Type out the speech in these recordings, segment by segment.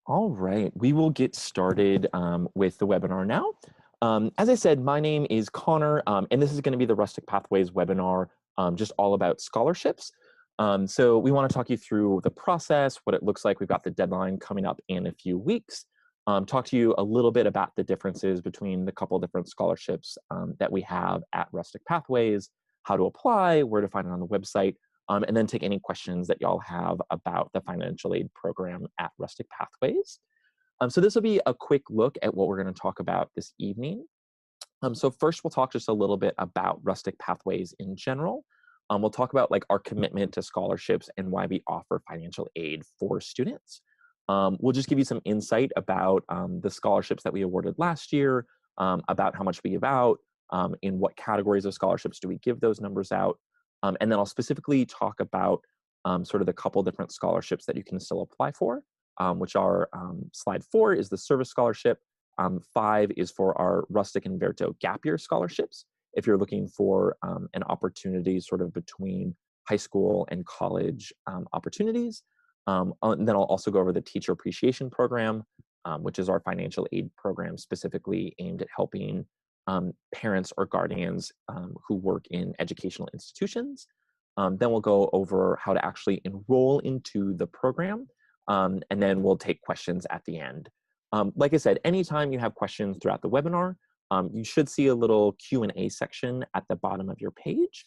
All right, we will get started with the webinar now. As I said, my name is Connor, and this is going to be the Rustic Pathways webinar, just all about scholarships. So we want to talk you through the process, what it looks like. We've got the deadline coming up in a few weeks. Talk to you a little bit about the differences between the couple different scholarships that we have at Rustic Pathways, how to apply, where to find it on the website, and then take any questions that y'all have about the financial aid program at Rustic Pathways. So this will be a quick look at what we're going to talk about this evening. So first, we'll talk just a little bit about Rustic Pathways in general. We'll talk about like our commitment to scholarships and why we offer financial aid for students. We'll just give you some insight about the scholarships that we awarded last year, about how much we give out, in what categories of scholarships do we give those numbers out. And then I'll specifically talk about sort of the couple different scholarships that you can still apply for, which are slide 4 is the service scholarship. 5 is for our Rustic and Berto gap year scholarships, if you're looking for an opportunity sort of between high school and college opportunities. And then I'll also go over the teacher appreciation program, which is our financial aid program specifically aimed at helping parents or guardians who work in educational institutions. Then we'll go over how to actually enroll into the program, and then we'll take questions at the end. Like I said, anytime you have questions throughout the webinar, you should see a little Q&A section at the bottom of your page.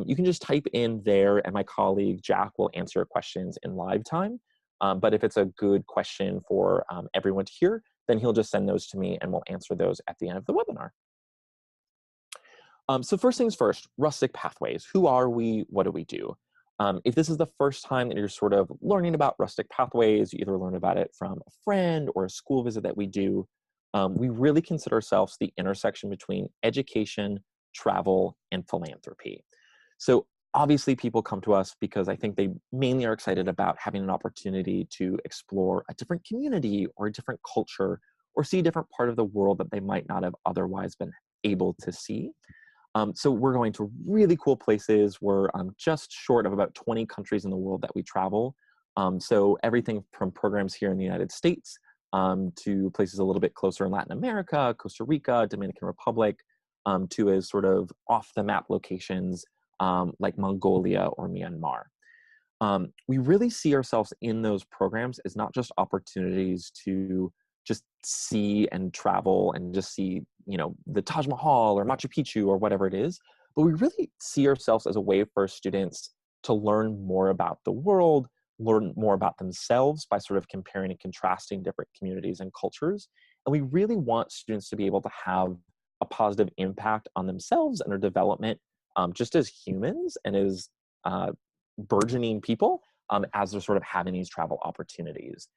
You can just type in there and my colleague Jack will answer questions in live time. But if it's a good question for everyone to hear, then he'll just send those to me and we'll answer those at the end of the webinar. So first things first, Rustic Pathways. Who are we? What do we do? If this is the first time that you're sort of learning about Rustic Pathways, you either learn about it from a friend or a school visit that we do, we really consider ourselves the intersection between education, travel, and philanthropy. So obviously people come to us because I think they mainly are excited about having an opportunity to explore a different community or a different culture or see a different part of the world that they might not have otherwise been able to see. So we're going to really cool places. We're just short of about 20 countries in the world that we travel. So everything from programs here in the United States to places a little bit closer in Latin America, Costa Rica, Dominican Republic, to as sort of off the map locations like Mongolia or Myanmar. We really see ourselves in those programs as not just opportunities to just see and travel and just see, you know, the Taj Mahal or Machu Picchu or whatever it is, but we really see ourselves as a way for students to learn more about the world, learn more about themselves by sort of comparing and contrasting different communities and cultures. And we really want students to be able to have a positive impact on themselves and their development, just as humans and as burgeoning people, as they're sort of having these travel opportunities.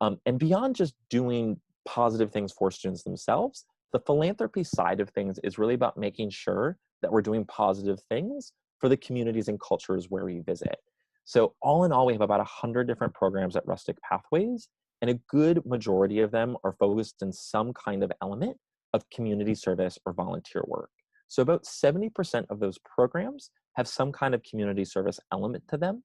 And beyond just doing positive things for students themselves, the philanthropy side of things is really about making sure that we're doing positive things for the communities and cultures where we visit. So all in all, we have about 100 different programs at Rustic Pathways, and a good majority of them are focused in some kind of element of community service or volunteer work. So about 70% of those programs have some kind of community service element to them,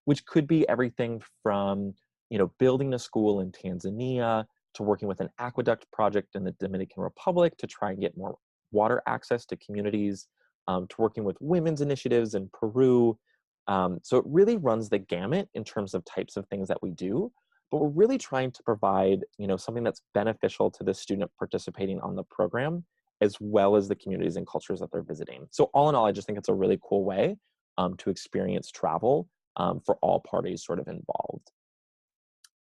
which could be everything from, you know, building a school in Tanzania to working with an aqueduct project in the Dominican Republic to try and get more water access to communities, to working with women's initiatives in Peru. So it really runs the gamut in terms of types of things that we do, but we're really trying to provide, you know, something that's beneficial to the student participating on the program, as well as the communities and cultures that they're visiting. So all in all, I just think it's a really cool way to experience travel for all parties sort of involved.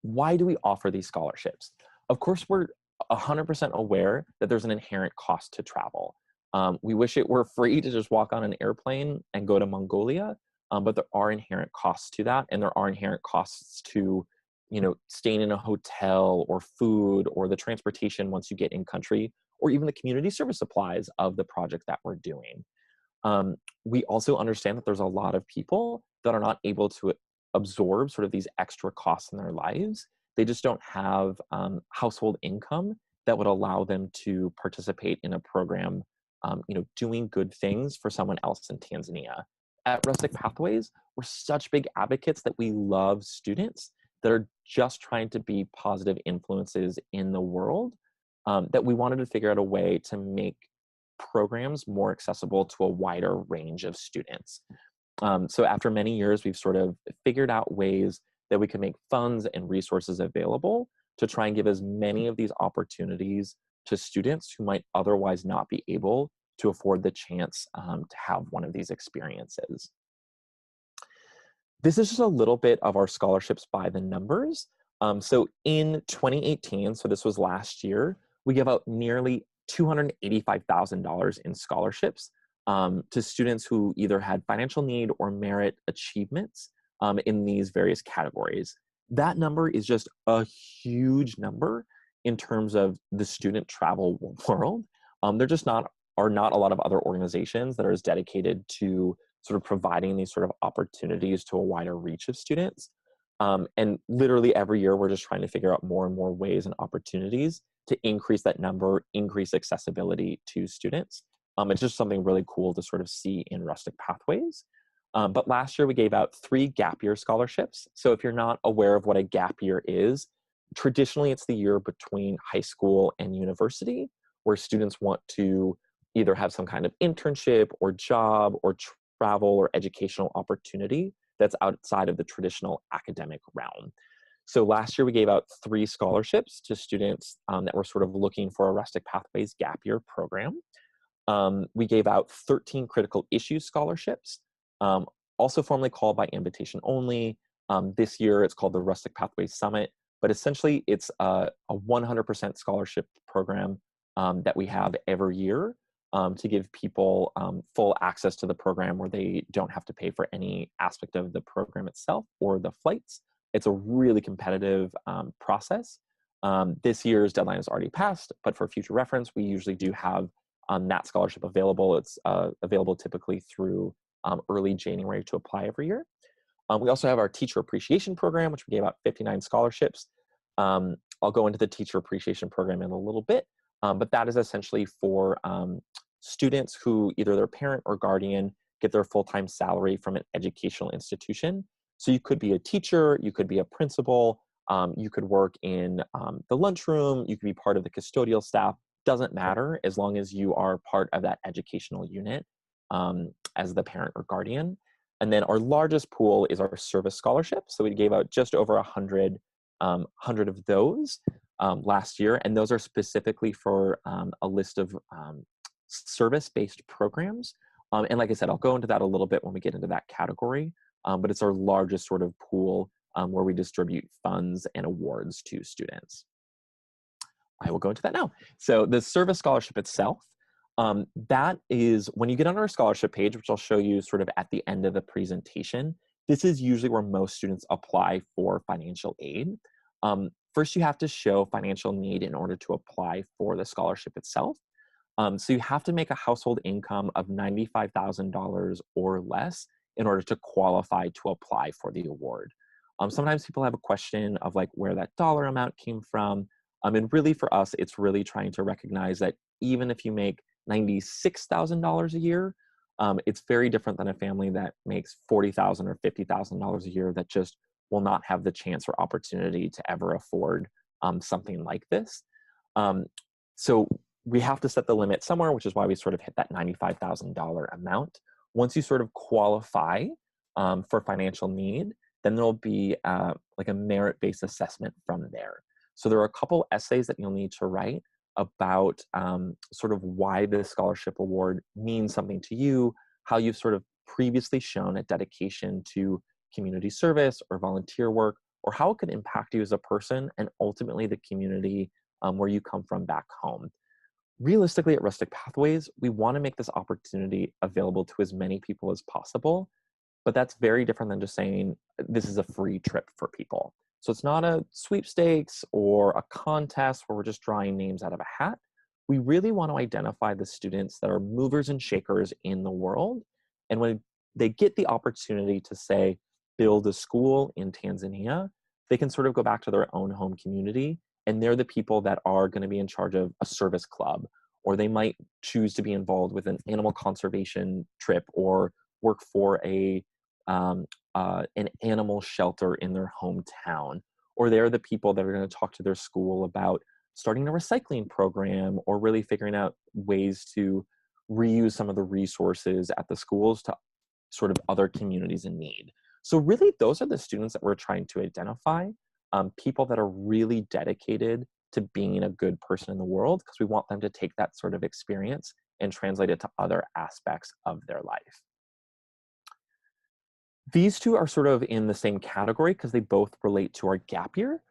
Why do we offer these scholarships? Of course, we're 100% aware that there's an inherent cost to travel. We wish it were free to just walk on an airplane and go to Mongolia, but there are inherent costs to that, and there are inherent costs to, you know, staying in a hotel or food or the transportation once you get in country, or even the community service supplies of the project that we're doing. We also understand that there's a lot of people that are not able to absorb sort of these extra costs in their lives. They just don't have household income that would allow them to participate in a program, you know, doing good things for someone else in Tanzania. At Rustic Pathways, we're such big advocates that we love students that are just trying to be positive influences in the world, that we wanted to figure out a way to make programs more accessible to a wider range of students. So after many years, we've sort of figured out ways that we can make funds and resources available to try and give as many of these opportunities to students who might otherwise not be able to afford the chance to have one of these experiences. This is just a little bit of our scholarships by the numbers. So in 2018, so this was last year, we gave out nearly $285,000 in scholarships to students who either had financial need or merit achievements in these various categories. That number is just a huge number in terms of the student travel world. There just are not a lot of other organizations that are as dedicated to sort of providing these sort of opportunities to a wider reach of students. And literally every year, we're just trying to figure out more and more ways and opportunities to increase that number, increase accessibility to students. It's just something really cool to sort of see in Rustic Pathways. But last year, we gave out 3 gap year scholarships. So if you're not aware of what a gap year is, traditionally it's the year between high school and university, where students want to either have some kind of internship or job or travel or educational opportunity that's outside of the traditional academic realm. So last year we gave out 3 scholarships to students that were sort of looking for a Rustic Pathways gap year program. We gave out 13 critical issues scholarships, also formally called by invitation only. This year it's called the Rustic Pathways Summit, but essentially it's a 100% scholarship program that we have every year to give people full access to the program where they don't have to pay for any aspect of the program itself or the flights. It's a really competitive process. This year's deadline is already passed, but for future reference, we usually do have that scholarship available. It's available typically through early January to apply every year. We also have our Teacher Appreciation Program, which we gave out 59 scholarships. I'll go into the Teacher Appreciation Program in a little bit, but that is essentially for students who either their parent or guardian get their full-time salary from an educational institution. So you could be a teacher, you could be a principal, you could work in the lunchroom, you could be part of the custodial staff, doesn't matter as long as you are part of that educational unit as the parent or guardian. And then our largest pool is our service scholarship. So we gave out just over 100 of those last year. And those are specifically for a list of service-based programs. And like I said, I'll go into that a little bit when we get into that category. But it's our largest sort of pool where we distribute funds and awards to students. I will go into that now. So the service scholarship itself, that is when you get on our scholarship page, which I'll show you sort of at the end of the presentation, this is usually where most students apply for financial aid. First, you have to show financial need in order to apply for the scholarship itself. So you have to make a household income of $95,000 or less in order to qualify to apply for the award. Sometimes people have a question of like where that dollar amount came from. And really for us, it's really trying to recognize that even if you make $96,000 a year, it's very different than a family that makes $40,000 or $50,000 a year that just will not have the chance or opportunity to ever afford something like this. So we have to set the limit somewhere, which is why we sort of hit that $95,000 amount. Once you sort of qualify for financial need, then there'll be like a merit-based assessment from there. So there are a couple essays that you'll need to write about sort of why this scholarship award means something to you, how you've sort of previously shown a dedication to community service or volunteer work, or how it could impact you as a person and ultimately the community where you come from back home. Realistically, at Rustic Pathways, we want to make this opportunity available to as many people as possible, but that's very different than just saying this is a free trip for people. So it's not a sweepstakes or a contest where we're just drawing names out of a hat. We really want to identify the students that are movers and shakers in the world. And when they get the opportunity to say, build a school in Tanzania, they can sort of go back to their own home community. And they're the people that are going to be in charge of a service club, or they might choose to be involved with an animal conservation trip or work for an animal shelter in their hometown, or they're the people that are going to talk to their school about starting a recycling program or really figuring out ways to reuse some of the resources at the schools to sort of other communities in need. So really, those are the students that we're trying to identify, people that are really dedicated to being a good person in the world, because we want them to take that sort of experience and translate it to other aspects of their life. These two are sort of in the same category because they both relate to our gap year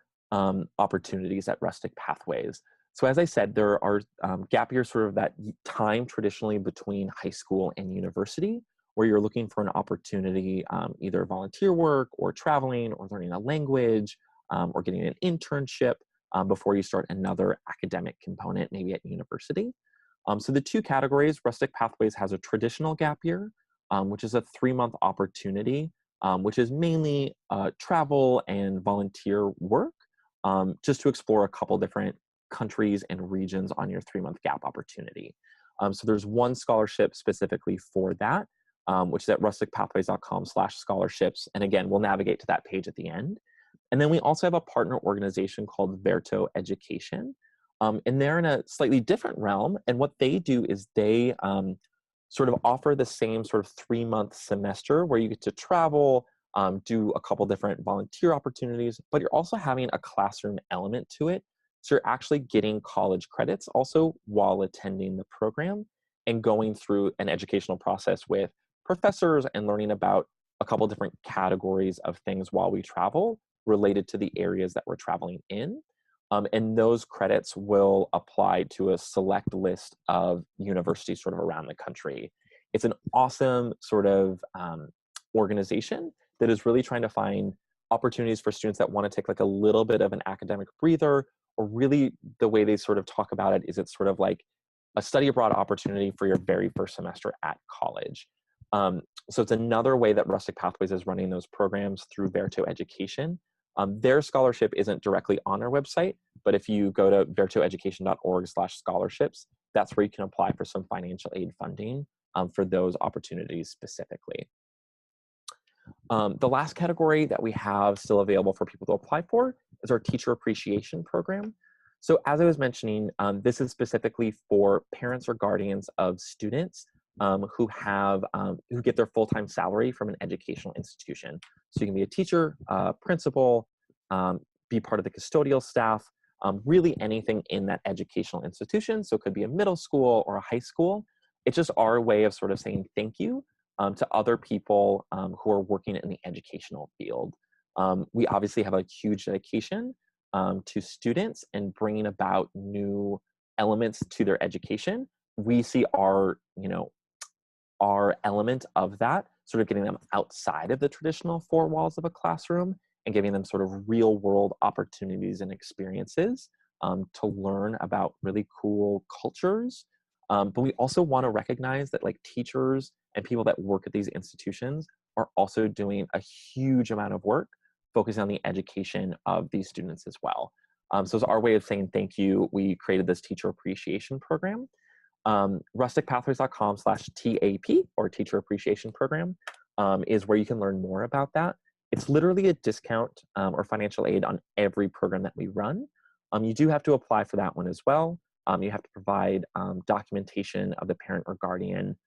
opportunities at Rustic Pathways. So as I said, there are gap years, sort of that time traditionally between high school and university, where you're looking for an opportunity, either volunteer work or traveling or learning a language or getting an internship before you start another academic component, maybe at university. So the two categories, Rustic Pathways has a traditional gap year, which is a 3-month opportunity, which is mainly travel and volunteer work, just to explore a couple different countries and regions on your 3-month gap opportunity. So there's one scholarship specifically for that, which is at rusticpathways.com/scholarships. And again, we'll navigate to that page at the end. And then we also have a partner organization called Berto Education. And they're in a slightly different realm. And what they do is they sort of offer the same sort of 3-month semester where you get to travel, do a couple different volunteer opportunities, but you're also having a classroom element to it. So you're actually getting college credits also while attending the program and going through an educational process with professors and learning about a couple different categories of things while we travel related to the areas that we're traveling in. And those credits will apply to a select list of universities sort of around the country. It's an awesome sort of organization that is really trying to find opportunities for students that want to take like a little bit of an academic breather, or really the way they sort of talk about it is it's sort of like a study abroad opportunity for your very first semester at college. So it's another way that Rustic Pathways is running those programs through Berto Education. Their scholarship isn't directly on our website, but if you go to bertoeducation.org/scholarships, that's where you can apply for some financial aid funding for those opportunities specifically. The last category that we have still available for people to apply for is our teacher appreciation program. So as I was mentioning, this is specifically for parents or guardians of students who get their full-time salary from an educational institution. So you can be a teacher, principal, be part of the custodial staff, really anything in that educational institution. So it could be a middle school or a high school. It's just our way of sort of saying thank you to other people who are working in the educational field. We obviously have a huge dedication to students and bringing about new elements to their education. We see our element of that, sort of getting them outside of the traditional 4 walls of a classroom and giving them sort of real world opportunities and experiences to learn about really cool cultures. But we also want to recognize that like teachers and people that work at these institutions are also doing a huge amount of work focusing on the education of these students as well. So it's our way of saying thank you. We created this teacher appreciation program. Rusticpathways.com/TAP or Teacher Appreciation Program is where you can learn more about that. It's literally a discount or financial aid on every program that we run. You do have to apply for that one as well. You have to provide documentation of the parent or guardian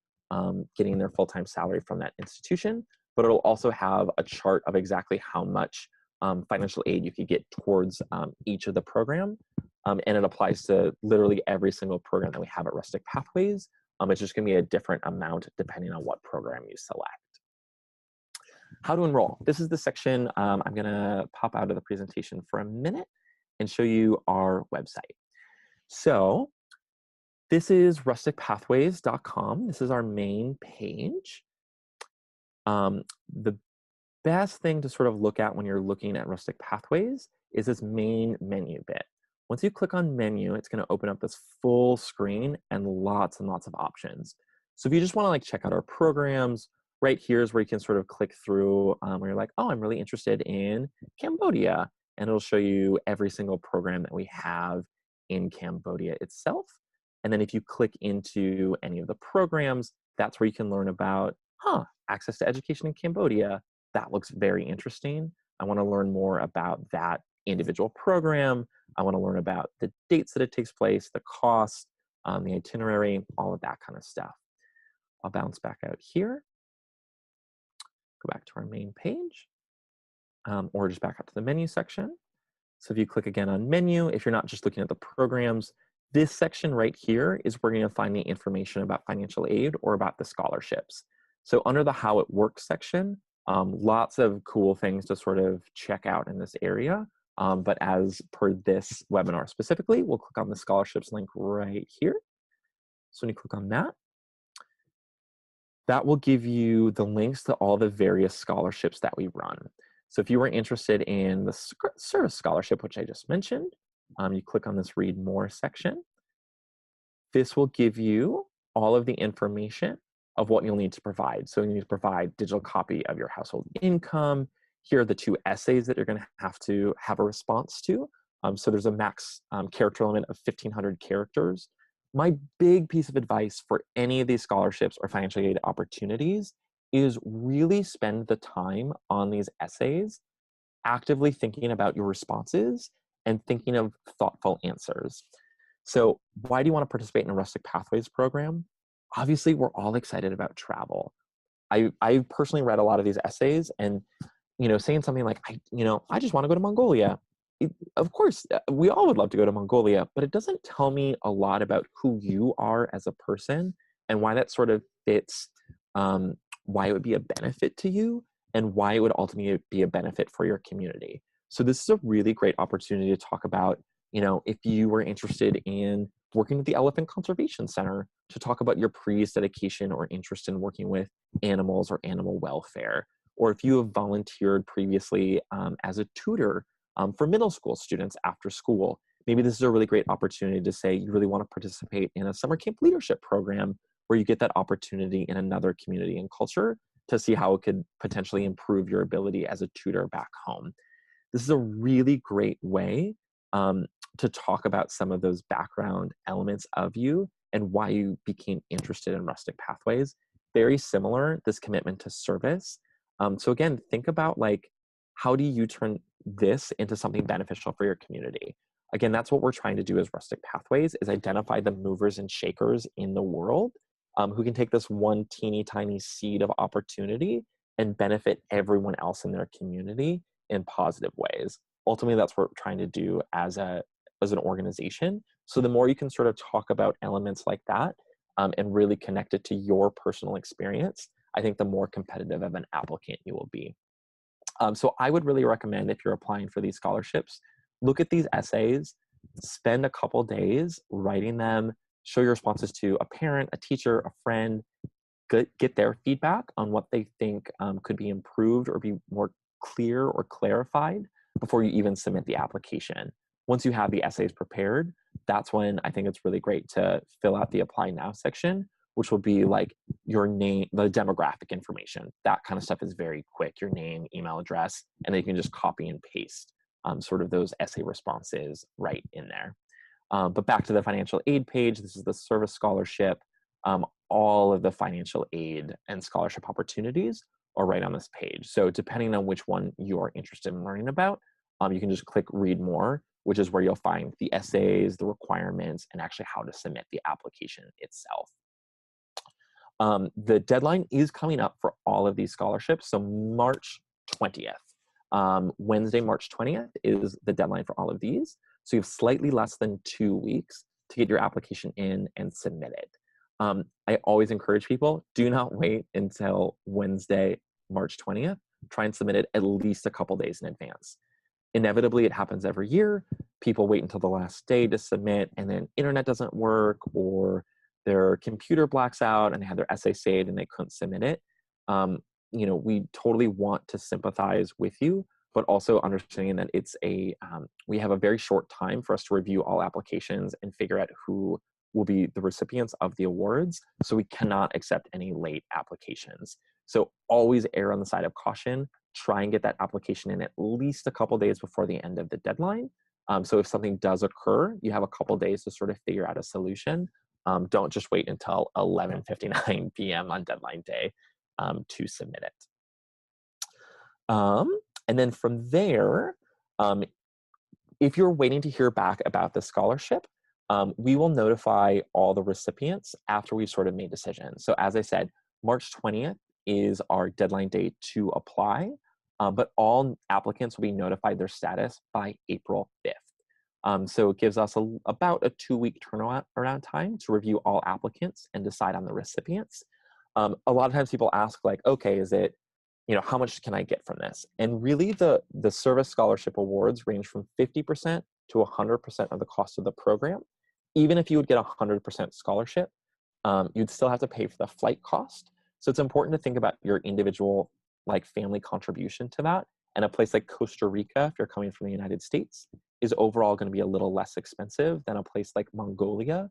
getting their full-time salary from that institution, but it'll also have a chart of exactly how much financial aid you could get towards each of the program. And it applies to literally every single program that we have at Rustic Pathways. It's just going to be a different amount depending on what program you select. How to enroll. This is the section I'm going to pop out of the presentation for a minute and show you our website. So this is rusticpathways.com. This is our main page. The best thing to sort of look at when you're looking at Rustic Pathways is this main menu bit. Once you click on menu, it's going to open up this full screen and lots of options. So if you just want to like check out our programs, right here is where you can sort of click through where you're like, oh, I'm really interested in Cambodia. And it'll show you every single program that we have in Cambodia itself. And then if you click into any of the programs, that's where you can learn about, access to education in Cambodia. That looks very interesting. I want to learn more about that individual program. I want to learn about the dates that it takes place, the cost, the itinerary, all of that kind of stuff. I'll bounce back out here, go back to our main page, or just back up to the menu section. So if you click again on menu, if you're not just looking at the programs, this section right here is where you're going to find the information about financial aid or about the scholarships. So under the how it works section, lots of cool things to sort of check out in this area. But as per this webinar specifically, we'll click on the scholarships link right here. So when you click on that, that will give you the links to all the various scholarships that we run. So if you were interested in the service scholarship, which I just mentioned, you click on this read more section. This will give you all of the information of what you'll need to provide. So you need to provide digital copy of your household income. Here are the 2 essays that you're going to have a response to. So there's a max character limit of 1,500 characters. My big piece of advice for any of these scholarships or financial aid opportunities is really spend the time on these essays actively thinking about your responses and thinking of thoughtful answers. So why do you want to participate in a Rustic Pathways program? Obviously, we're all excited about travel. I personally read a lot of these essays, and saying something like, I just want to go to Mongolia. Of course, we all would love to go to Mongolia, but it doesn't tell me a lot about who you are as a person and why that sort of fits, why it would be a benefit to you and why it would ultimately be a benefit for your community. So this is a really great opportunity to talk about, if you were interested in working with the Elephant Conservation Center, to talk about your previous dedication or interest in working with animals or animal welfare, or if you have volunteered previously as a tutor for middle school students after school. Maybe this is a really great opportunity to say you really want to participate in a summer camp leadership program where you get that opportunity in another community and culture to see how it could potentially improve your ability as a tutor back home. This is a really great way to talk about some of those background elements of you and why you became interested in Rustic Pathways. Very similar, this commitment to service. So again, think about how do you turn this into something beneficial for your community? Again, that's what we're trying to do as Rustic Pathways, is identify the movers and shakers in the world who can take this one teeny tiny seed of opportunity and benefit everyone else in their community in positive ways. Ultimately, that's what we're trying to do as an organization. So the more you can sort of talk about elements like that and really connect it to your personal experience, I think the more competitive of an applicant you will be. So I would really recommend, if you're applying for these scholarships, look at these essays, spend a couple days writing them, show your responses to a parent, a teacher, a friend, get their feedback on what they think could be improved or be more clear or clarified before you even submit the application. Once you have the essays prepared, that's when I think it's really great to fill out the Apply Now section, which will be like your name, the demographic information. That kind of stuff is very quick, your name, email address, and then you can just copy and paste sort of those essay responses right in there. But back to the financial aid page, this is the service scholarship. All of the financial aid and scholarship opportunities are right on this page. So depending on which one you are interested in learning about, you can just click read more, which is where you'll find the essays, the requirements, and actually how to submit the application itself. The deadline is coming up for all of these scholarships. So March 20th, Wednesday, March 20th is the deadline for all of these. So you have slightly less than 2 weeks to get your application in and submit it. I always encourage people, do not wait until Wednesday, March 20th. Try and submit it at least a couple days in advance. Inevitably, it happens every year. People wait until the last day to submit, and then internet doesn't work, or their computer blacks out and they had their essay saved and they couldn't submit it. We totally want to sympathize with you, but also understanding that it's we have a very short time for us to review all applications and figure out who will be the recipients of the awards. So we cannot accept any late applications. So always err on the side of caution. Try and get that application in at least a couple days before the end of the deadline. So if something does occur, you have a couple days to sort of figure out a solution. Don't just wait until 11:59 p.m. on deadline day to submit it. And then from there, If you're waiting to hear back about the scholarship, we will notify all the recipients after we've sort of made decisions. So as I said, March 20th is our deadline date to apply, but all applicants will be notified their status by April 5th. So it gives us about a 2-week turnaround time to review all applicants and decide on the recipients. A lot of times people ask like, okay, is it, how much can I get from this? And really the service scholarship awards range from 50% to 100% of the cost of the program. Even if you would get 100% scholarship, you'd still have to pay for the flight cost. So it's important to think about your individual like family contribution to that. And a place like Costa Rica, if you're coming from the United States, is overall going to be a little less expensive than a place like Mongolia,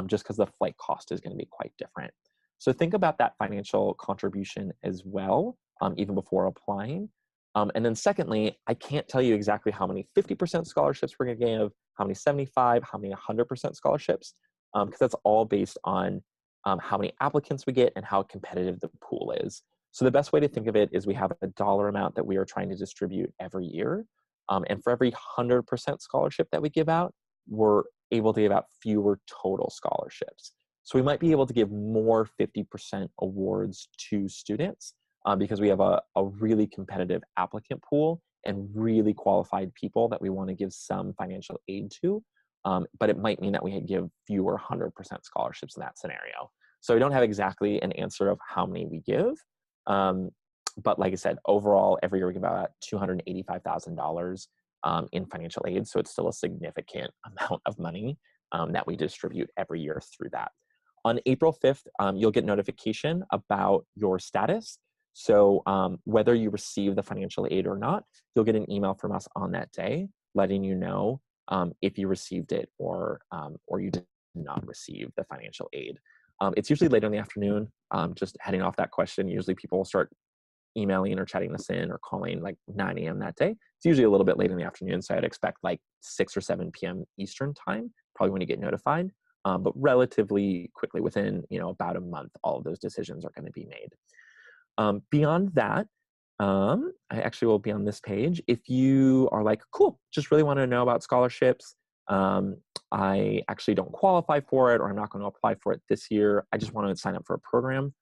just because the flight cost is going to be quite different. So think about that financial contribution as well, even before applying. And then secondly, I can't tell you exactly how many 50% scholarships we're going to give, how many 75, how many 100% scholarships, because that's all based on how many applicants we get and how competitive the pool is. So the best way to think of it is we have a dollar amount that we are trying to distribute every year. And for every 100% scholarship that we give out, we're able to give out fewer total scholarships. So we might be able to give more 50% awards to students because we have a really competitive applicant pool and really qualified people that we want to give some financial aid to. But it might mean that we give fewer 100% scholarships in that scenario. So we don't have exactly an answer of how many we give. But like I said, overall, every year we give about $285,000 in financial aid. So it's still a significant amount of money that we distribute every year through that. On April 5th, you'll get notification about your status. So whether you receive the financial aid or not, you'll get an email from us on that day letting you know if you received it or you did not receive the financial aid. It's usually later in the afternoon. Just heading off that question, usually people will start emailing or chatting us in or calling like 9 a.m. that day. It's usually a little bit late in the afternoon, so I'd expect like 6 or 7 p.m. Eastern time, probably when you get notified. But relatively quickly, within about a month, all of those decisions are going to be made. Beyond that, I actually will be on this page. If you are like, cool, just really want to know about scholarships, I actually don't qualify for it, or I'm not going to apply for it this year, I just want to sign up for a program,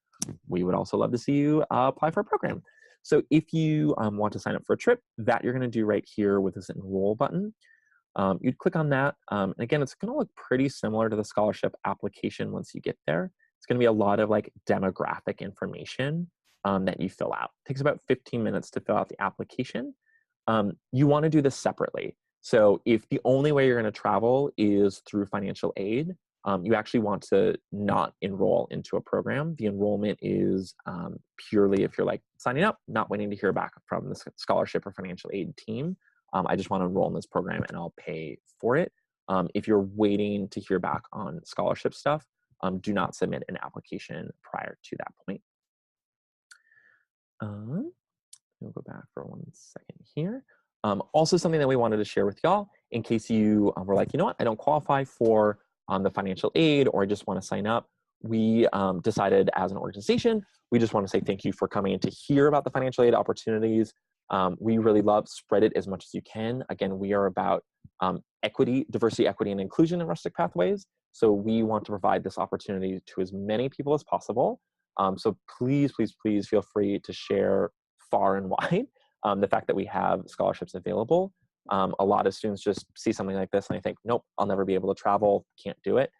we would also love to see you apply for a program. So if you want to sign up for a trip, that you're going to do right here with this enroll button. You'd click on that. And again, it's going to look pretty similar to the scholarship application once you get there. It's going to be a lot of like demographic information that you fill out. It takes about 15 minutes to fill out the application. You want to do this separately. So if the only way you're going to travel is through financial aid, you actually want to not enroll into a program. The enrollment is purely if you're like signing up, not waiting to hear back from the scholarship or financial aid team. I just want to enroll in this program and I'll pay for it. If you're waiting to hear back on scholarship stuff, do not submit an application prior to that point. We'll go back for 1 second here. Also something that we wanted to share with y'all in case you were like, you know what, I don't qualify for the financial aid or I just want to sign up. We decided as an organization, we just want to say thank you for coming in to hear about the financial aid opportunities. We really love spread it as much as you can. Again, we are about equity, diversity, equity, and inclusion in Rustic Pathways. So we want to provide this opportunity to as many people as possible. So please, please, please feel free to share far and wide the fact that we have scholarships available. A lot of students just see something like this and they think, nope, I'll never be able to travel, can't do it.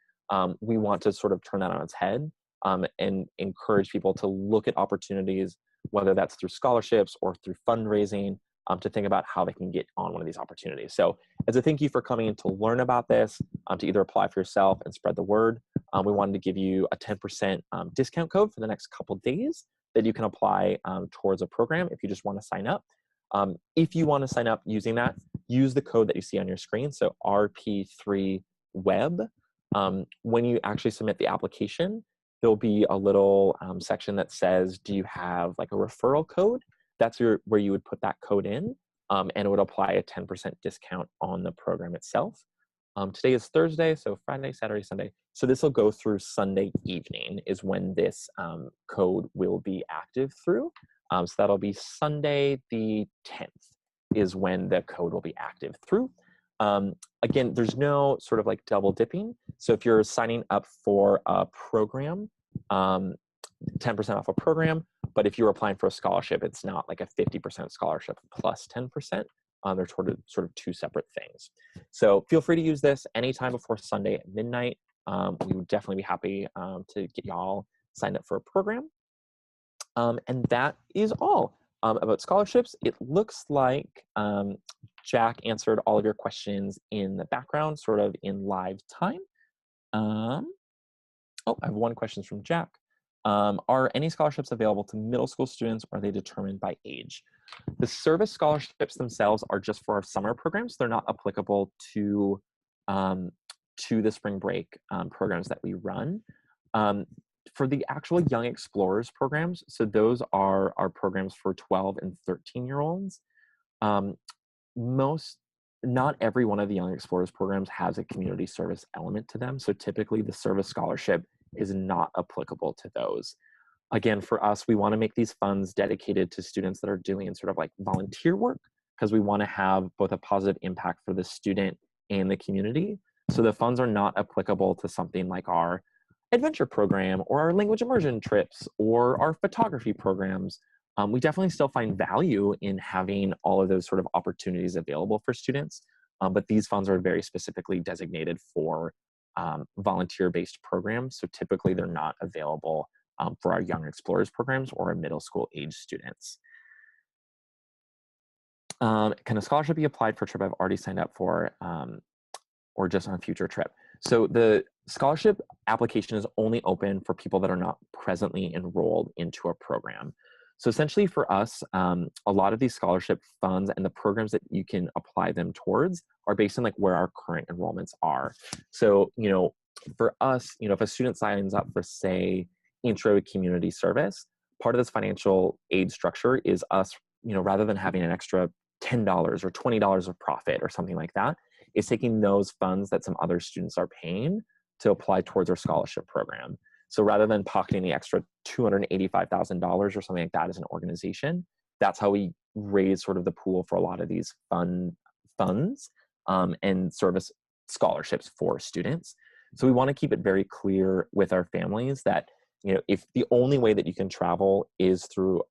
We want to sort of turn that on its head and encourage people to look at opportunities, whether that's through scholarships or through fundraising, to think about how they can get on one of these opportunities. So as a thank you for coming in to learn about this, to either apply for yourself and spread the word, we wanted to give you a 10% discount code for the next couple days that you can apply towards a program if you just want to sign up. If you want to sign up using that, use the code that you see on your screen, so RP3WEB. When you actually submit the application, there'll be a little section that says, do you have like a referral code? That's where you would put that code in, and it would apply a 10% discount on the program itself. Today is Thursday, so Friday, Saturday, Sunday. So this will go through Sunday evening is when this code will be active through. So that'll be Sunday the 10th is when the code will be active through. Again, there's no sort of like double dipping. So if you're signing up for a program, 10% off a program, but if you're applying for a scholarship, it's not like a 50% scholarship plus 10%. They're sort of two separate things. So feel free to use this anytime before Sunday at midnight. We would definitely be happy to get y'all signed up for a program. And that is all about scholarships. It looks like Jack answered all of your questions in the background, sort of in live time. Oh, I have one question from Jack. Are any scholarships available to middle school students, or are they determined by age? The service scholarships themselves are just for our summer programs. They're not applicable to the spring break programs that we run. For the actual Young Explorers programs, so those are our programs for 12 and 13-year-olds. Not every one of the Young Explorers programs has a community service element to them. So typically the service scholarship is not applicable to those. Again, for us, we want to make these funds dedicated to students that are doing sort of like volunteer work, because we want to have both a positive impact for the student and the community. So the funds are not applicable to something like our adventure program or our language immersion trips or our photography programs. We definitely still find value in having all of those sort of opportunities available for students, but these funds are very specifically designated for volunteer-based programs. So typically they're not available for our Young Explorers programs or our middle school age students. Can a scholarship be applied for a trip I've already signed up for, or just on a future trip? So the scholarship application is only open for people that are not presently enrolled into a program. So essentially for us, a lot of these scholarship funds and the programs that you can apply them towards are based on like where our current enrollments are. So, for us, if a student signs up for, say, Intro to Community Service, part of this financial aid structure is us, rather than having an extra $10 or $20 of profit or something like that, is taking those funds that some other students are paying to apply towards our scholarship program. So rather than pocketing the extra $285,000 or something like that as an organization, that's how we raise sort of the pool for a lot of these funds and service scholarships for students. So we want to keep it very clear with our families that, if the only way that you can travel is through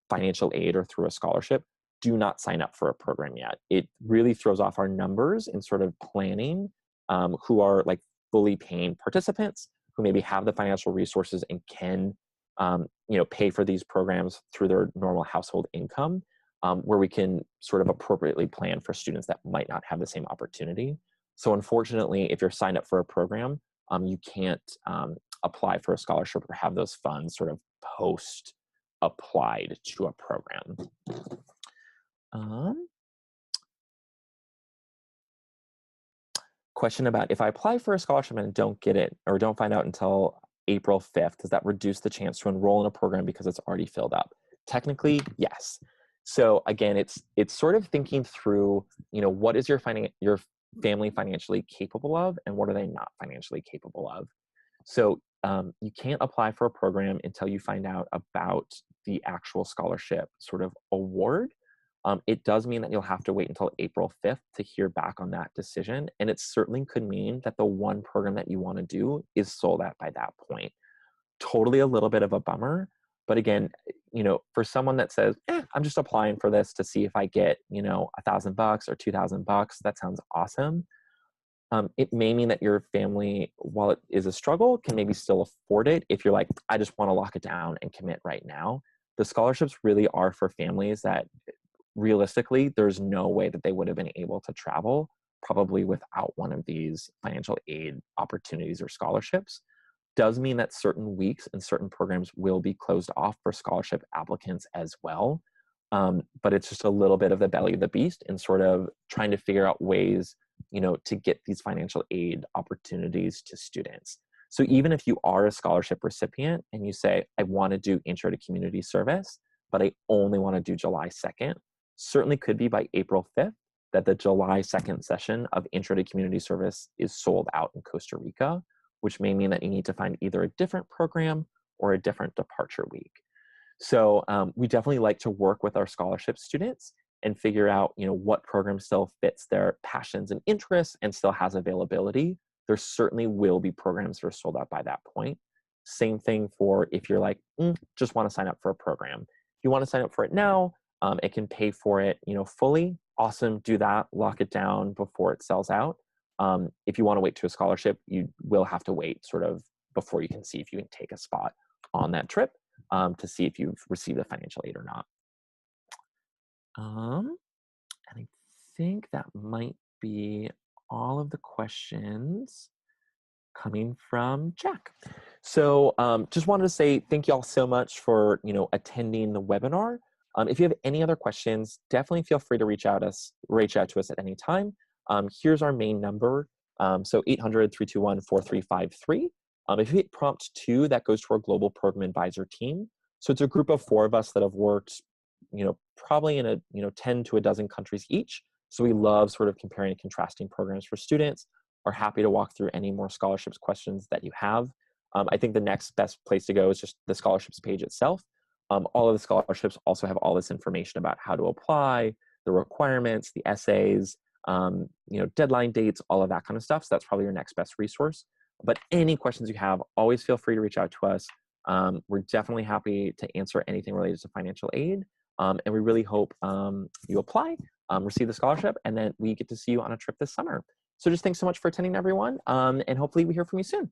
financial aid or through a scholarship, do not sign up for a program yet. It really throws off our numbers in sort of planning, who are like fully paying participants, who maybe have the financial resources and can, pay for these programs through their normal household income, where we can sort of appropriately plan for students that might not have the same opportunity. So unfortunately, if you're signed up for a program, you can't apply for a scholarship or have those funds sort of post applied to a program. Question about, if I apply for a scholarship and don't get it or don't find out until April 5th, does that reduce the chance to enroll in a program because it's already filled up? Technically, yes. So again, it's sort of thinking through, what is your family financially capable of and what are they not financially capable of? So you can't apply for a program until you find out about the actual scholarship sort of award. It does mean that you'll have to wait until April 5th to hear back on that decision. And it certainly could mean that the one program that you want to do is sold out by that point. Totally a little bit of a bummer. But again, for someone that says, I'm just applying for this to see if I get, $1,000 or $2,000, that sounds awesome. It may mean that your family, while it is a struggle, can maybe still afford it if you're like, I just want to lock it down and commit right now. The scholarships really are for families that realistically, there's no way that they would have been able to travel probably without one of these financial aid opportunities or scholarships. Does mean that certain weeks and certain programs will be closed off for scholarship applicants as well. But it's just a little bit of the belly of the beast in sort of trying to figure out ways, to get these financial aid opportunities to students. So even if you are a scholarship recipient and you say, I want to do Intro to Community Service, but I only want to do July 2nd, certainly could be by April 5th that the July 2nd session of Intro to Community Service is sold out in Costa Rica, which may mean that you need to find either a different program or a different departure week. So we definitely like to work with our scholarship students and figure out, what program still fits their passions and interests and still has availability, there certainly will be programs that are sold out by that point. Same thing for if you're like, just want to sign up for a program. If you want to sign up for it now, it can pay for it, fully. Awesome, do that, lock it down before it sells out. If you want to wait to a scholarship, you will have to wait sort of before you can see if you can take a spot on that trip to see if you've received the financial aid or not. And I think that might be all of the questions coming from Jack. So just wanted to say thank you all so much for attending the webinar. If you have any other questions, definitely feel free to reach out to us at any time. Here's our main number, so 800-321-4353. If you hit prompt 2, that goes to our global program advisor team. So it's a group of 4 of us that have worked, probably in a 10 to a dozen countries each. So we love sort of comparing and contrasting programs for students. Are happy to walk through any more scholarships questions that you have. I think the next best place to go is just the scholarships page itself. All of the scholarships also have all this information about how to apply, the requirements, the essays, deadline dates, all of that kind of stuff. So that's probably your next best resource. But any questions you have, always feel free to reach out to us. We're definitely happy to answer anything related to financial aid. And we really hope you apply, receive the scholarship, and then we get to see you on a trip this summer. So just thanks so much for attending, everyone. And hopefully we hear from you soon.